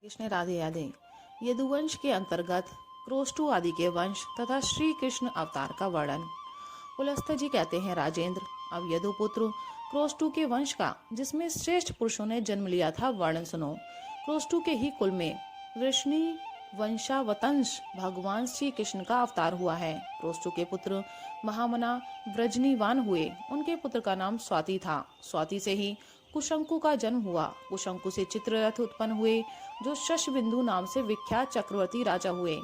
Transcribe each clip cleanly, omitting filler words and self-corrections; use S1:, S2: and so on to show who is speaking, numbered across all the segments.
S1: कृष्ण राधे राधे। यदुवंश के अंतर्गत क्रोष्टु आदि के वंश तथा श्री कृष्ण अवतार का वर्णन। पुलस्त्य जी कहते हैं, राजेंद्र, अब यदुपुत्र क्रोष्टु के वंश का, जिसमें श्रेष्ठ पुरुषों ने जन्म लिया था, वर्णन सुनो। क्रोष्टु के ही कुल में वृष्णि वंशावतंश भगवान श्री कृष्ण का अवतार हुआ है। क्रोष्टु के पुत्र महामना व्रजनीवान हुए। उनके पुत्र का नाम स्वाति था। स्वाति से ही कुशंकु का जन्म हुआ। कुशंकु से चित्ररथ उत्पन्न हुए, जो शशबिंदु नाम से विख्यात चक्रवर्ती राजा हुए।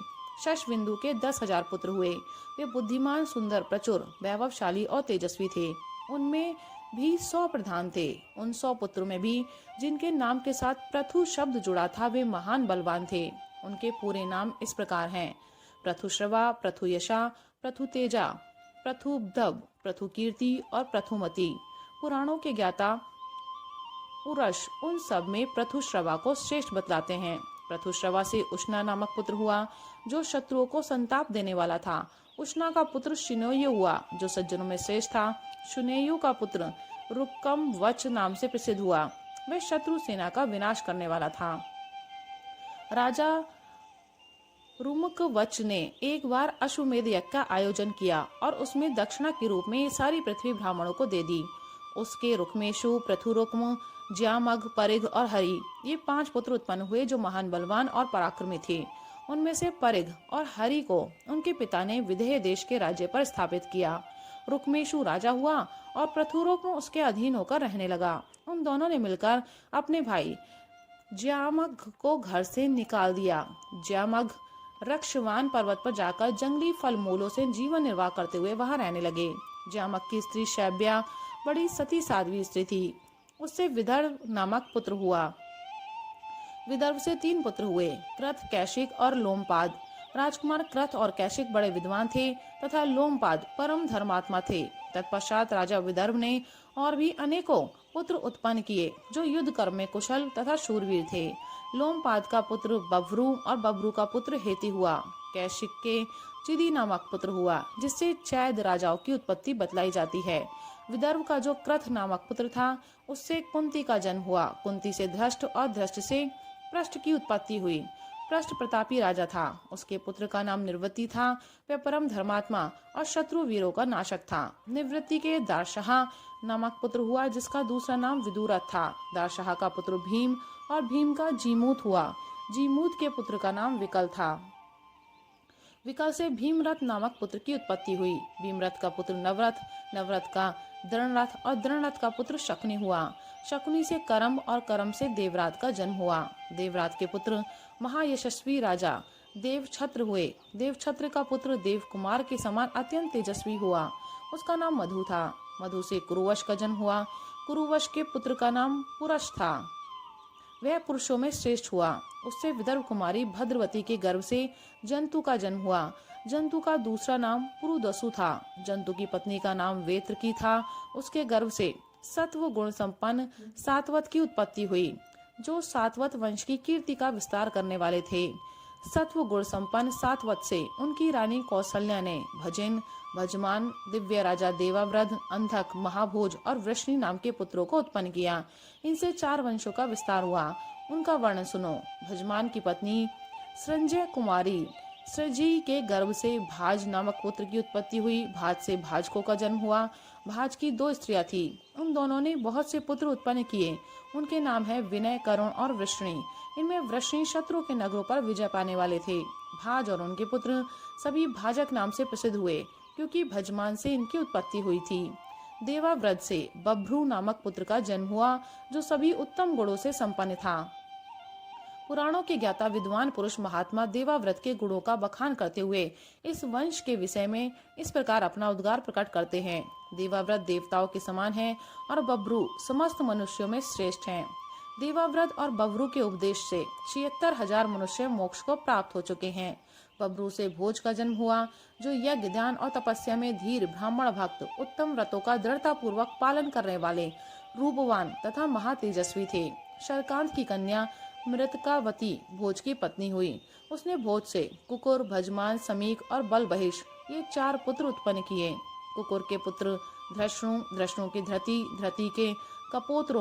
S1: शशबिंदु के 10,000 पुत्र हुए। वे बुद्धिमान, सुंदर, प्रचुर, वैभवशाली और तेजस्वी थे। उनमें भी 100 प्रधान थे। उन 100 पुत्रों में भी जिनके नाम के साथ प्रथु शब्द जुड़ा था, वे महान बलवान थे। उनके पूरे नाम इस प्रकार हैं: प्रथुश्रवा, प्रथुयशा, प्रथुतेजा, प्रथुब्धव, प्रथुकीर्ति और प्रथुमति। पुराणों के ज्ञाता उरश उन सब में प्रथुश्रवा को श्रेष्ठ बतलाते हैं। प्रथुश्रवा से उष्णा नामक पुत्र हुआ, जो शत्रुओं को संताप देने वाला था। उष्णा का पुत्र शिनोयु हुआ, जो सज्जनों में श्रेष्ठ था। शुनेयु का पुत्र रुक्कम वच नाम से प्रसिद्ध हुआ। वह शत्रु सेना का विनाश करने वाला था। राजा रुमक वच ने एक बार अश्वमेध यज्ञ का आयोजन किया और उसमें दक्षिणा के रूप में सारी पृथ्वी ब्राह्मणों को दे दी। उसके रुक्मेशु, प्रथुरुक्म, ज्यामघ, परिघ और हरि, ये 5 पुत्र उत्पन्न हुए, जो महान बलवान और पराक्रमी थे। उनमें से परिघ और हरि को उनके पिता ने विदेह देश के राज्य पर स्थापित किया। रुक्मेशु राजा हुआ और प्रथुरुक्म उसके अधीन होकर रहने लगा। उन दोनों ने मिलकर अपने भाई ज्यामघ को घर से निकाल दिया। ज्यामघ रक्षवान पर्वत पर जाकर जंगली फल मूलों से जीवन निर्वाह करते हुए वहां रहने लगे। ज्यामघ की स्त्री शैब्या बड़ी सती साध्वी स्त्री थी। उससे विदर्भ नामक पुत्र हुआ। विदर्भ से 3 पुत्र हुए, कृत, कैशिक और लोमपाद। राजकुमार कृत और कैशिक बड़े विद्वान थे तथा लोमपाद परम धर्मात्मा थे। तत्पश्चात राजा विदर्भ ने और भी अनेकों पुत्र उत्पन्न किए, जो युद्ध कर्म में कुशल तथा शूरवीर थे। लोमपाद का पुत्र बभ्रू और बभ्रू का पुत्र हेति हुआ। कैशिक के चिदी नामक पुत्र हुआ, जिससे चैद राजाओं की उत्पत्ति बतलाई जाती है। विदर्भ का जो कृथ नामक पुत्र था, उससे कुंती का जन्म हुआ। कुंती से धृष्ट और धृष्ट से पृष्ठ की उत्पत्ति हुई। पृष्ठ प्रतापी राजा था। उसके पुत्र का नाम निवृत्ति था। वह परम धर्मात्मा और शत्रु वीरों का नाशक था। निवृत्ति के दारशाह नामक पुत्र हुआ, जिसका दूसरा नाम विदुरथ था। दारशाह का पुत्र भीम और भीम का जीमूत हुआ। जीमूत के पुत्र का नाम विकल था। विकल से भीमरथ नामक पुत्र की उत्पत्ति हुई। भीमरथ का पुत्र नवरथ, नवरथ का दृढ़रथ और दृढ़रथ का पुत्र शकुनि हुआ। शकुनि से करम और करम से देवरात का जन्म हुआ। देवरात के पुत्र महायशस्वी राजा देवछत्र हुए। देवछत्र का पुत्र देव कुमार के समान अत्यंत तेजस्वी हुआ। उसका नाम मधु था। मधु से कुरुवश का जन्म हुआ। कुरुवश के पुत्र का नाम पुरश था। वह पुरुषों में श्रेष्ठ हुआ। उससे विदर्भ कुमारी भद्रवती के गर्भ से जंतु का जन्म हुआ। जंतु का दूसरा नाम पुरुदसु था। जंतु की पत्नी का नाम वेत्र था। उसके गर्भ से सत्व गुण संपन्न सातवत की उत्पत्ति हुई, जो सातवत वंश की कीर्ति का विस्तार करने वाले थे। सत्व गुण संपन्न सातवत से उनकी रानी कौशल्या ने भजिन, भजमान, दिव्य राजा देवाव्रत, अंधक, महाभोज और वृष्णि नाम के पुत्रों को उत्पन्न किया। इनसे 4 वंशों का विस्तार हुआ। उनका वर्णन सुनो। भजमान की पत्नी संजय कुमारी सृजी के गर्भ से भाज नामक पुत्र की उत्पत्ति हुई। भाज से भाजकों का जन्म हुआ। भाज की 2 स्त्रियां थी। उन दोनों ने बहुत से पुत्र उत्पन्न किए। उनके नाम है विनय, करुण और वृष्णि। इनमें वृष्णि शत्रु के नगरों पर विजय पाने वाले थे। भाज और उनके पुत्र सभी भाजक नाम से प्रसिद्ध हुए, क्योंकि भजमान से इनकी उत्पत्ति हुई थी। देवाव्रत से बभ्रू नामक पुत्र का जन्म हुआ, जो सभी उत्तम गुणों से संपन्न था। पुराणों के ज्ञाता विद्वान पुरुष महात्मा देवाव्रत के गुणों का बखान करते हुए इस वंश के विषय में इस प्रकार अपना उद्गार प्रकट करते हैं। देवाव्रत देवताओं के समान है और बभ्रू समस्त मनुष्यों में श्रेष्ठ हैं। देवाव्रत और बभ्रू के उपदेश से 76,000 मनुष्य मोक्ष को प्राप्त हो चुके हैं। बभ्रू से भोज का जन्म हुआ, जो यज्ञ, ध्यान और तपस्या में धीर, ब्राह्मण भक्त, उत्तम व्रतों का दृढ़ता पूर्वक पालन करने वाले, रूपवान तथा महातेजस्वी थे। शरकांत की कन्या मृतकावती भोज की पत्नी हुई। उसने भोज से कुकुर, भजमान, समीक और बलबहिष ये 4 पुत्र उत्पन्न किए। कुकुर के पुत्र धृष्णु, धृष्णु की धृति, धृति के कपोत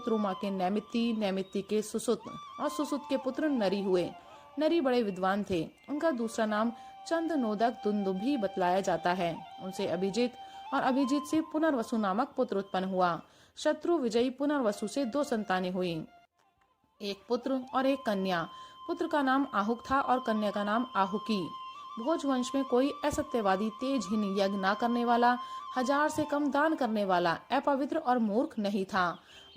S1: रोमा के नैमित्ति, नैमित्ति के सुसुत और सुसुत के पुत्र नरी हुए। नरी बड़े विद्वान थे। उनका दूसरा नाम चंद नोदक दुंदुभि बतलाया जाता है। उनसे अभिजीत और अभिजीत से पुनर्वसु नामक पुत्र उत्पन्न हुआ। शत्रु विजयी पुनर्वसु से 2 संतानें हुई, एक पुत्र और एक कन्या। पुत्र का नाम आहुक था और कन्या का नाम आहुकी। भोज वंश में कोई असत्यवादी, तेजहीन, यज्ञ न करने वाला, 1000 से कम दान करने वाला, अपवित्र और मूर्ख नहीं था।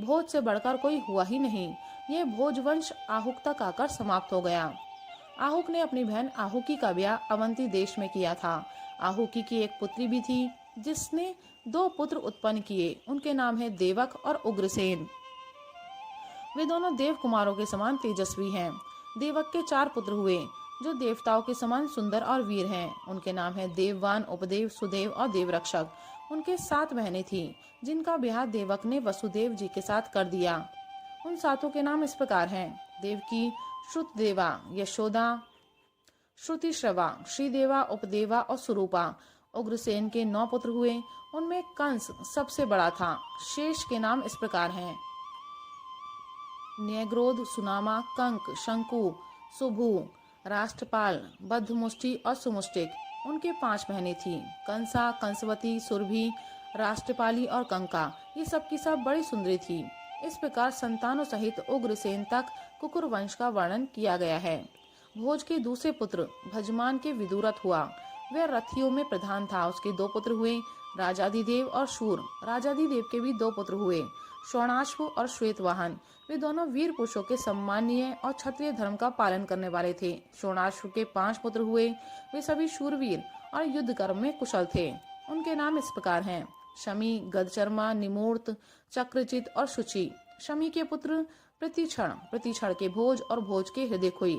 S1: भोज से बढ़कर कोई हुआ ही नहीं। ये भोज वंश आहुक तक आकर समाप्त हो गया। आहुक ने अपनी बहन आहुकी का ब्याह अवंती देश में किया था। आहुकी की एक पुत्री भी थी जिसने 2 पुत्र उत्पन्न किए। उनके नाम है देवक और उग्रसेन। वे दोनों देव कुमारों के समान तेजस्वी हैं। देवक के 4 पुत्र हुए जो देवताओं के समान सुंदर और वीर हैं। उनके नाम है देववान, उपदेव, सुदेव और देवरक्षक। उनके 7 बहनें थीं जिनका ब्याह देवक ने वसुदेव जी के साथ कर दिया। उन 7 के नाम इस प्रकार हैं: देवकी, श्रुतदेवा, यशोदा, श्रुतिश्रवा, श्रीदेवा, उपदेवा और सुरूपा। उग्रसेन के 9 पुत्र हुए। उनमें कंस सबसे बड़ा था। शेष के नाम इस प्रकार हैं: न्यग्रोध, सुनामा, कंक, शंकु, सुभु, राष्ट्रपाल, बद्धमुष्टि और सुमुष्टिक। उनके 5 बहनें थीं: कंसा, कंसवती, सुरभि, राष्ट्रपाली और कंका। ये सब की सब बड़ी सुंदरी थी। इस प्रकार संतानों सहित उग्रसेन तक कुकुर वंश का वर्णन किया गया है। भोज के दूसरे पुत्र भजमान के विदुरथ हुआ। वह रथियों में प्रधान था। उसके 2 पुत्र हुए, राजाधिदेव और शूर। राजाधिदेव के भी 2 पुत्र हुए, श्रवणाश्व और श्वेतवाहन। वे दोनों वीर पुरुषों के सम्मानीय और क्षत्रिय धर्म का पालन करने वाले थे। श्रवणाश्व के 5 पुत्र हुए। वे सभी शूरवीर और युद्ध कर्म में कुशल थे। उनके नाम इस प्रकार हैं: शमी, गदचर्मा, निमूर्त, चक्रचित और शुचि। शमी के पुत्र प्रतिक्षण, प्रतिक्षण के भोज और भोज के हृदय हुए।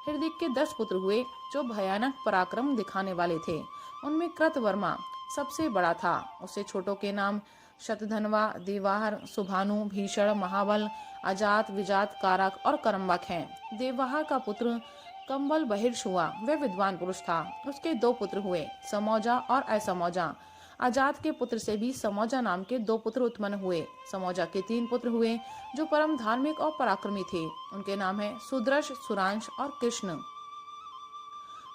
S1: हृदय के 10 पुत्र हुए जो भयानक पराक्रम दिखाने वाले थे। उनमें कृतवर्मा सबसे बड़ा था। उससे छोटों के नाम शतधनवा, देवाहर, सुभानु, भीषण, महाबल, अजात, विजात, कारक और करम्बक हैं। देवाहर का पुत्र कंबल बहिर्ष हुआ। वह विद्वान पुरुष था। उसके 2 पुत्र हुए, समौजा और असमौजा। अजात के पुत्र से भी समौजा नाम के 2 पुत्र उत्पन्न हुए। समौजा के 3 पुत्र हुए जो परम धार्मिक और पराक्रमी थे। उनके नाम है सुदर्श, सुरांश और कृष्ण।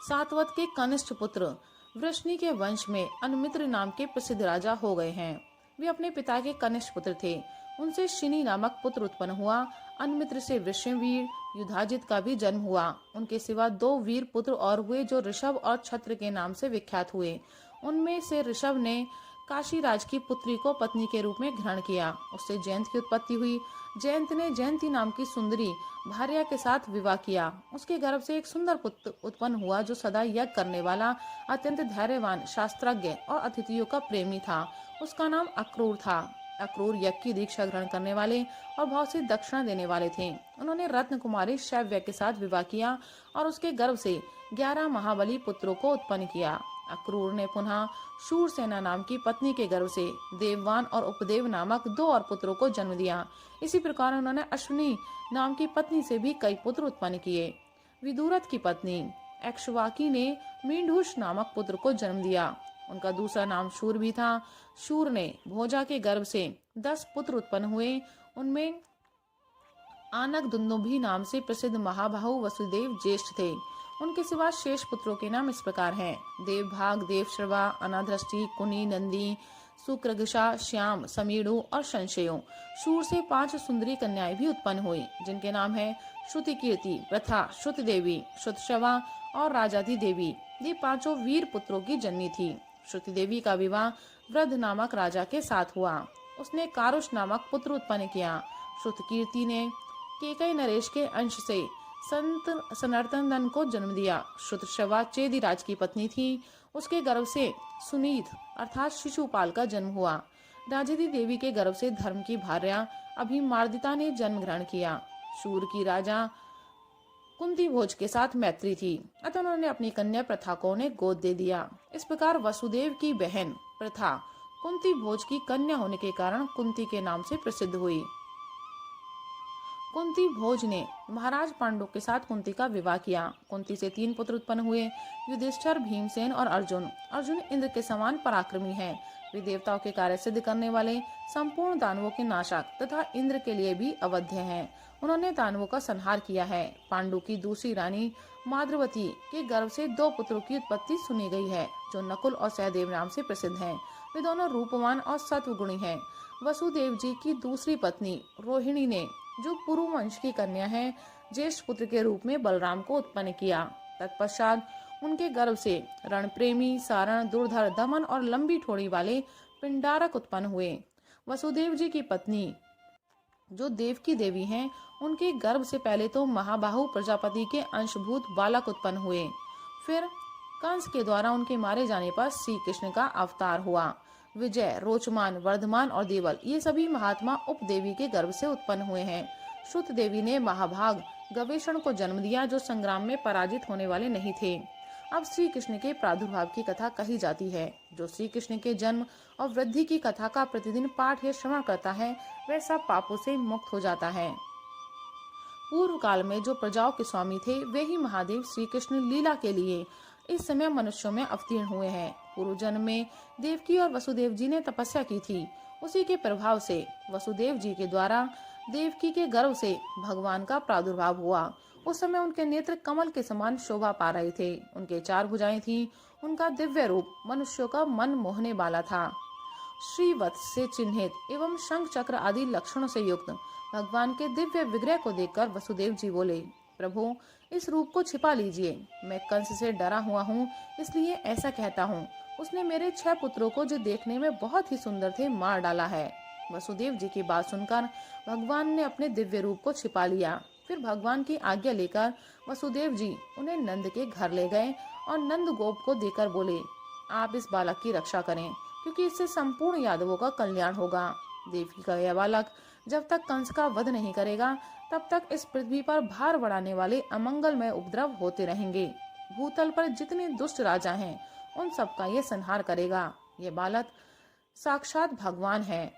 S1: सातवत के कनिष्ठ पुत्र वृष्णि के वंश में अनुमित्र नाम के प्रसिद्ध राजा हो गए हैं। वे अपने पिता के कनिष्ठ पुत्र थे। उनसे शिनी नामक पुत्र उत्पन्न हुआ। अनुमित्र से वृषणवीर युधाजित का भी जन्म हुआ। उनके सिवा 2 वीर पुत्र और हुए जो ऋषभ और छत्र के नाम से विख्यात हुए। उनमें से ऋषभ ने काशीराज की पुत्री को पत्नी के रूप में ग्रहण किया। उससे जयंत की उत्पत्ति हुई। जयंत ने जयंती नाम की सुंदरी भार्या के साथ विवाह किया। उसके गर्भ से एक सुंदर पुत्र उत्पन्न हुआ जो सदा यज्ञ करने वाला, अत्यंत धैर्यवान, शास्त्रज्ञ और अतिथियों का प्रेमी था। उसका नाम अक्रूर था। अक्रूर यज्ञ की दीक्षा ग्रहण करने वाले और बहुत सी दक्षिणा देने वाले थे। उन्होंने रत्न कुमारी शैव्य के साथ विवाह किया और उसके गर्भ से 11 महाबली पुत्रों को उत्पन्न किया। अक्रूर ने पुनः शूरसेना नाम की पत्नी के गर्भ से देववान और उपदेव नामक 2 और पुत्रों को जन्म दिया। इसी प्रकार उन्होंने अश्विनी नाम की पत्नी से भी कई पुत्र उत्पन्न किए। विदुरथ की पत्नी एक्ष्वाकी ने मींढुष नामक पुत्र को जन्म दिया। उनका दूसरा नाम शूर भी था। शूर ने भोजा के गर्भ से 10 पुत्र उत्पन्न हुए। उनमें आनक दुंदुभि नाम से प्रसिद्ध महाबाहु वसुदेव ज्येष्ठ थे। उनके सिवा शेष पुत्रों के नाम इस प्रकार हैं: देवभाग, देवश्रवा, अनादृष्टि, कुनी, नंदी, सुक्रगशा, श्याम, समीड़ु और संशयों। शूर से 5 सुंदरी कन्याएं भी उत्पन्न हुई जिनके नाम है श्रुतिकीर्ति, प्रथा, श्रुत देवी, श्रुतशवा और राजाधि देवी। ये 5 वीर पुत्रों की जननी थी। श्रुति देवी का विवाह वृद्ध नामक राजा के साथ हुआ। उसने कारुष नामक पुत्र उत्पन्न किया। श्रुतकीर्ति ने केकई नरेश के अंश से संत सनर्तन को जन्म दिया। श्रुतशवा चेदिराज की पत्नी थी। उसके गर्भ से सुनीत अर्थात शिशुपाल का जन्म हुआ। राजधि देवी के गर्भ से धर्म की भार्या अभिमार्दिता ने जन्म ग्रहण किया। शूर की राजा कुंती भोज के साथ मैत्री थी, अतः उन्होंने अपनी कन्या प्रथा को उन्हें गोद दे दिया। इस प्रकार वसुदेव की बहन प्रथा कुंती भोज की कन्या होने के कारण कुंती के नाम से प्रसिद्ध हुई। कुंती भोज ने महाराज पांडु के साथ कुंती का विवाह किया। कुंती से 3 पुत्र उत्पन्न हुए: युधिष्ठिर, भीमसेन और अर्जुन। अर्जुन इंद्र के समान पराक्रमी है। वे देवताओं के कार्य सिद्ध करने वाले, संपूर्ण दानवों के नाशक तथा इंद्र के लिए भी अवध्य हैं। उन्होंने दानवों का संहार किया है। पांडु की दूसरी रानी माद्रवती के गर्भ से 2 पुत्रों की उत्पत्ति सुनी गई है, जो नकुल और सहदेव नाम से प्रसिद्ध हैं। वे दोनों रूपवान और सत्वगुणी हैं। वसुदेव जी की दूसरी पत्नी रोहिणी ने, जो पुरु वंश की कन्या है, ज्येष्ठ पुत्र के रूप में बलराम को उत्पन्न किया। तत्पश्चात उनके गर्भ से रण प्रेमी, सारण, दुर्धर, दमन और लंबी ठोड़ी वाले पिंडारक उत्पन्न हुए। वसुदेव जी की पत्नी, जो देव की देवी हैं, उनके गर्भ से पहले तो महाबाहु प्रजापति के अंशभूत बालक उत्पन्न हुए। फिर कंस के द्वारा उनके मारे जाने पर श्री कृष्ण का अवतार हुआ। विजय, रोचमान, वर्धमान और देवल, ये सभी महात्मा उपदेवी के गर्भ से उत्पन्न हुए हैं। श्रुत देवी ने महाभाग गवेषण को जन्म दिया, जो संग्राम में पराजित होने वाले नहीं थे। अब श्री कृष्ण के प्रादुर्भाव की कथा कही जाती है। जो श्री कृष्ण के जन्म और वृद्धि की कथा का प्रतिदिन पाठ या श्रवण करता है, वह सब पापों से मुक्त हो जाता है। पूर्व काल में जो प्रजाओं के स्वामी थे, वे ही महादेव श्री कृष्ण लीला के लिए इस समय मनुष्यों में अवतीर्ण हुए हैं। पूर्व जन्म में देवकी और वसुदेव जी ने तपस्या की थी। उसी के प्रभाव से वसुदेव जी के द्वारा देवकी के गर्भ से भगवान का प्रादुर्भाव हुआ। उस समय उनके नेत्र कमल के समान शोभा पा रहे थे। उनके 4 भुजाएं थीं। उनका दिव्य रूप मनुष्यों का मन मोहने वाला था। श्रीवत्स से चिन्हित एवं शंख चक्र आदि लक्षणों से युक्त भगवान के दिव्य विग्रह को देखकर वसुदेव जी बोले, प्रभु, इस रूप को छिपा लीजिए। मैं कंस से डरा हुआ हूँ, इसलिए ऐसा कहता हूँ। उसने मेरे 6 पुत्रों को, जो देखने में बहुत ही सुंदर थे, मार डाला है। वसुदेव जी की बात सुनकर भगवान ने अपने दिव्य रूप को छिपा लिया। फिर भगवान की आज्ञा लेकर वसुदेव जी उन्हें नंद के घर ले गए और नंद गोप को देकर बोले, आप इस बालक की रक्षा करें, क्योंकि इससे संपूर्ण यादवों का कल्याण होगा। देवकी का यह बालक जब तक कंस का वध नहीं करेगा, तब तक इस पृथ्वी पर भार बढ़ाने वाले अमंगलमय उपद्रव होते रहेंगे। भूतल पर जितने दुष्ट राजा हैं, उन सबका ये संहार करेगा। ये बालक साक्षात भगवान है।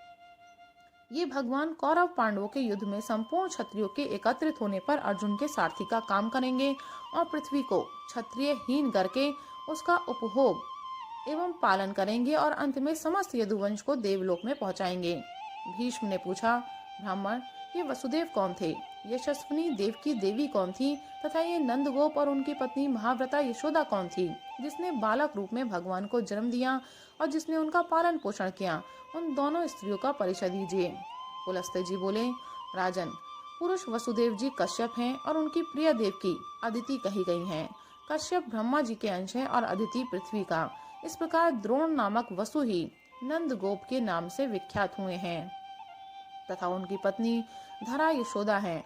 S1: ये भगवान कौरव पांडवों के युद्ध में संपूर्ण क्षत्रियों के एकत्रित होने पर अर्जुन के सारथी का काम करेंगे और पृथ्वी को क्षत्रिय हीन करके उसका उपभोग एवं पालन करेंगे और अंत में समस्त यदुवंश को देवलोक में पहुंचाएंगे। भीष्म ने पूछा, ब्राह्मण, ये वसुदेव कौन थे? यशस्विनी देव की देवी कौन थी? तथा ये नंदगोप और उनकी पत्नी महाव्रता यशोदा कौन थी, जिसने बालक रूप में भगवान को जन्म दिया और जिसने उनका पालन पोषण किया? उन दोनों स्त्रियों का परिचय दीजिए। पुलस्त्य जी बोले, राजन, पुरुष वसुदेव जी कश्यप हैं और उनकी प्रिय देवकी अदिति कही गई हैं। कश्यप ब्रह्मा जी के अंश है और अदिति पृथ्वी का। इस प्रकार द्रोण नामक वसु ही नंद गोप के नाम से विख्यात हुए हैं तथा उनकी पत्नी धरा यशोदा है।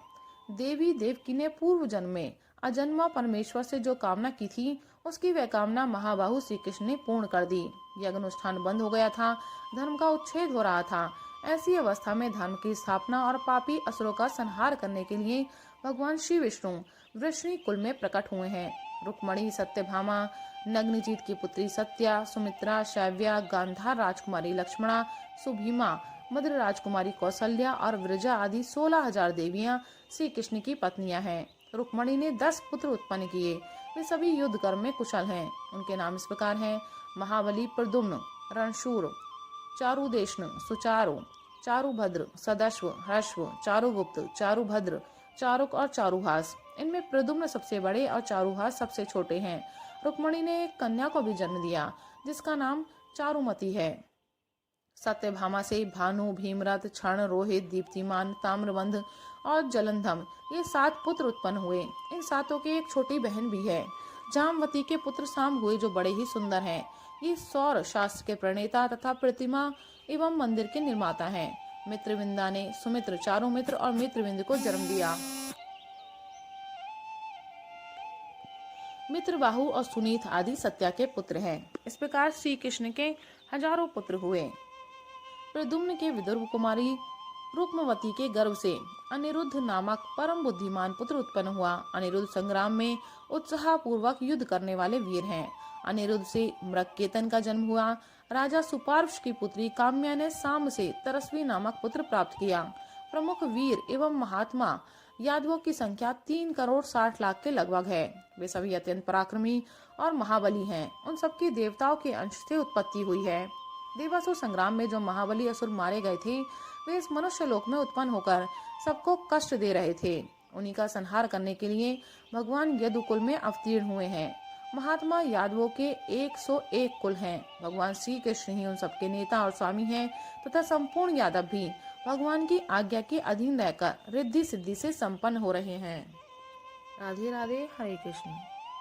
S1: देवी देवकी ने पूर्व जन्म में अजन्मा परमेश्वर से जो कामना की थी, उसकी वह कामना महाबाहु श्री कृष्ण ने पूर्ण कर दी। यज्ञ अनुष्ठान बंद हो गया था, धर्म का उच्छेद हो रहा था। ऐसी अवस्था में धर्म की स्थापना और पापी असुरों का संहार करने के लिए भगवान श्री विष्णु वृष्णि कुल में प्रकट हुए हैं। रुक्मणी, सत्यभामा, नग्नजीत की पुत्री सत्या, सुमित्रा, शैव्या, गांधार राजकुमारी लक्ष्मणा, सुभीमा, मद्र राजकुमारी कौसल्या और वृजा आदि 16,000 देवियां श्री कृष्ण की पत्नियां हैं। रुक्मणी ने 10 पुत्र उत्पन्न किए। वे सभी युद्ध कर्म में कुशल हैं। उनके नाम इस प्रकार हैं: महाबली, प्रद्युम्न, रणशूर, चारुदेष्ण, सुचारु, चारुभद्र, सदश्व, ह्रस्व, चारुगुप्त, चारुभद्र, चारुक और चारुहास। इनमें प्रद्युम्न सबसे बड़े और चारुहास सबसे छोटे हैं। रुक्मणी ने एक कन्या को भी जन्म दिया, जिसका नाम चारुमती है। सत्यभामा से भानु, भीमरथ, क्षण, रोहित, दीप्तिमान, ताम्रबंध और जलंधम, ये 7 पुत्र उत्पन्न हुए। इन 7 की एक छोटी बहन भी है। जामवती के पुत्र साम हुए, जो बड़े ही सुंदर हैं। ये सौर शास्त्र के प्रणेता तथा प्रतिमा एवं मंदिर के निर्माता हैं। मित्रविंदा ने सुमित्र, चारुमित्र और मित्रविंद को जन्म दिया। मित्रबाहु और सुनीत आदि सत्या के पुत्र हैं। इस प्रकार श्री कृष्ण के हजारों पुत्र हुए। प्रद्युम्न के विदुर कुमारी रुक्मवती के गर्भ से अनिरुद्ध नामक परम बुद्धिमान पुत्र उत्पन्न हुआ। अनिरुद्ध संग्राम में उत्साह पूर्वक युद्ध करने वाले वीर हैं। अनिरुद्ध से मृगकेतन का जन्म हुआ। राजा सुपार्श की पुत्री काम्या ने साम से तरस्वी नामक पुत्र प्राप्त किया। प्रमुख वीर एवं महात्मा यादवों की संख्या 3,60,00,000 के लगभग है। वे सभी अत्यंत पराक्रमी और महाबली हैं। उन सबकी देवताओं के अंश से उत्पत्ति हुई है। देवासुर संग्राम में जो महाबली असुर मारे गए थे, वे इस मनुष्य लोक में उत्पन्न होकर सबको कष्ट दे रहे थे। उन्हीं का संहार करने के लिए भगवान यदुकुल में अवतीर्ण हुए हैं। महात्मा यादवों के 101 कुल हैं। भगवान श्री कृष्ण ही उन सबके नेता और स्वामी हैं तथा संपूर्ण यादव भी भगवान की आज्ञा के अधीन रहकर रिद्धि सिद्धि से संपन्न हो रहे हैं। राधे राधे, हरे कृष्ण।